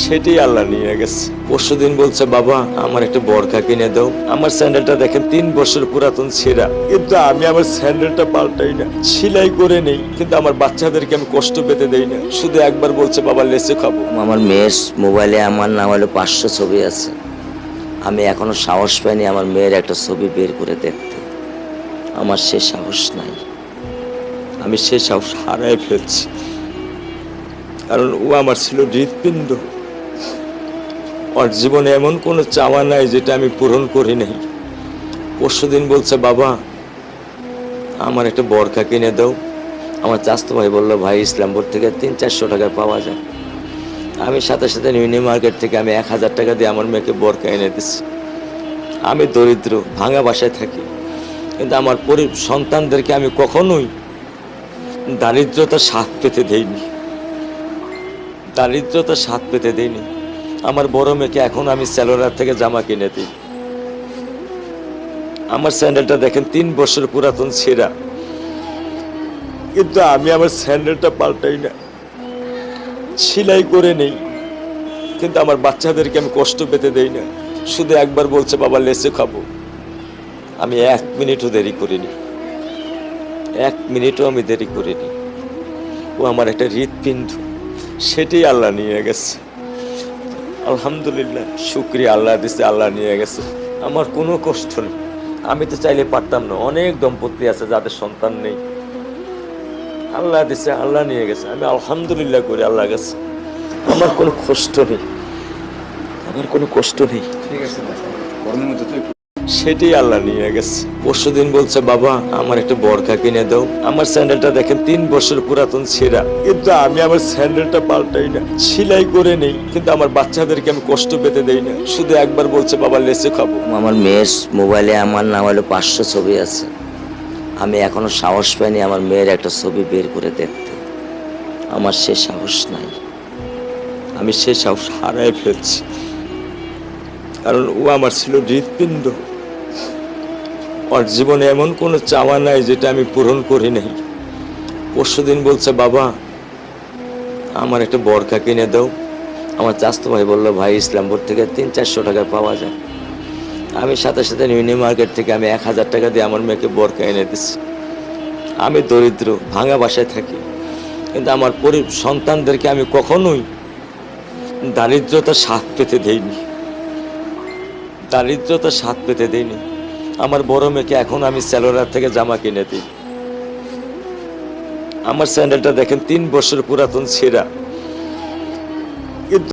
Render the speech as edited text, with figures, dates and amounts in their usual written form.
সেটাই আল্লাহ নিয়ে গেছে। পরশুদিন বলছে, বাবা আমার একটা বরখা কিনে দাও। আমার স্যান্ডেলটা দেখেন 3 বছর পুরাতন ছেঁড়া, কিন্তু আমি আমার স্যান্ডেলটা পাল্টাই না, সেলাই করে নেই, কিন্তু আমার বাচ্চাদেরকে আমি কষ্ট পেতে দেই না। শুধু একবার বলছে, বাবা লেচে খাবো। আমার মেয়ের মোবাইলে আমার নাম হলো 500 ছবি আছে। আমি এখনো সাহস পাইনি আমার মেয়ের একটা ছবি বের করে দেখতে। আমার সে সাহস নাই। আমি সে সাহস হারাই ফেলছি, কারণ ও আমার ছিল হৃৎপিণ্ড। ওর জীবনে এমন কোনো চাওয়া নাই যেটা আমি পূরণ করি নাই। পরশুদিন বলছে, বাবা আমার একটা বরখা কিনে দাও। আমার চাচাতো ভাই বললো, ভাই ইসলামপুর থেকে 300-400 টাকায় পাওয়া যায়। আমি সাথে সাথে ইউনি মার্কেট থেকে আমি 1000 টাকা দিয়ে আমার মেয়েকে বরখা এনে দিচ্ছি। আমি দরিদ্র, ভাঙা বাসায় থাকি, কিন্তু আমার সন্তানদেরকে আমি কখনোই দারিদ্রতার স্বাদ পেতে দেইনি। দারিদ্রতার স্বাদ পেতে দেইনি। আমার বড় মেয়েকে এখন আমি সেলোরার থেকে জামা কিনে দিই। আমার স্যান্ডেলটা দেখেন 3 বছর পুরাতন ছেঁড়া, কিন্তু আমি আমার স্যান্ডেলটা পাল্টাই না, সেলাই করে নেই, কিন্তু আমার বাচ্চাদেরকে আমি কষ্ট পেতে দেই না। শুধু একবার বলছে, বাবা লেচে খাবো। আমি 1 মিনিটও দেরি করিনি, 1 মিনিটও আমি দেরি করিনি। ও আমার একটা হৃৎপিণ্ড, সেটাই আল্লাহ নিয়ে গেছে। আলহামদুলিল্লাহ, শুকরিয়া, আল্লাহ দিছে, আল্লাহ নিয়ে গেছে। আমার কোনো কষ্ট নেই। আমি তো চাইলে পারতাম না। অনেক দম্পতি আছে যাদের সন্তান নেই, আল্লাহ দিছে, আল্লাহ নিয়ে গেছে। আমি আলহামদুলিল্লাহ করি আল্লাহ গেছে। আমার কোনো কষ্ট নেই, আমার কোনো কষ্ট নেই। সেটাই আল্লাহ নিয়ে গেছে। পরশুদিন বলছে, বাবা আমার একটা বরখা কিনে দাও। আমার স্যান্ডেলটা দেখেন 3 বছর পুরাতন ছেঁড়া, কিন্তু আমি আমার স্যান্ডেলটা পাল্টাই না, সেলাই করে নেই, কিন্তু আমার বাচ্চাদেরকে আমি কষ্ট পেতে দেই না। শুধু একবার বলছে, বাবা লেচে খাবো। আমার মেয়ের মোবাইলে আমার নাম হলো 500 ছবি আছে। আমি এখনো সাহস পাইনি আমার মেয়ের একটা ছবি বের করে দেখতে। আমার সে সাহস নাই। আমি সে সাহস হারাই ফেলছি, কারণ ও আমার ছিল হৃৎপিণ্ড। ওর জীবনে এমন কোনো চাওয়া নাই যেটা আমি পূরণ করি নাই। পরশুদিন বলছে, বাবা আমার একটা বরখা কিনে দাও। আমার চাচাতো ভাই বললো, ভাই ইসলামপুর থেকে 300-400 টাকায় পাওয়া যায়। আমি সাথে সাথে ইউনি মার্কেট থেকে আমি 1000 টাকা দিয়ে আমার মেয়েকে বরখা এনে দিচ্ছি। আমি দরিদ্র, ভাঙা বাসায় থাকি, কিন্তু আমার সন্তানদেরকে আমি কখনোই দারিদ্রতার স্বাদ পেতে দেইনি। দারিদ্রতার স্বাদ পেতে দেইনি। আমার বড় মেয়েকে এখন আমি সেলোরার থেকে জামা কিনে দিই। আমার স্যান্ডেলটা দেখেন 3 বছর পুরাতন ছেঁড়া, কিন্তু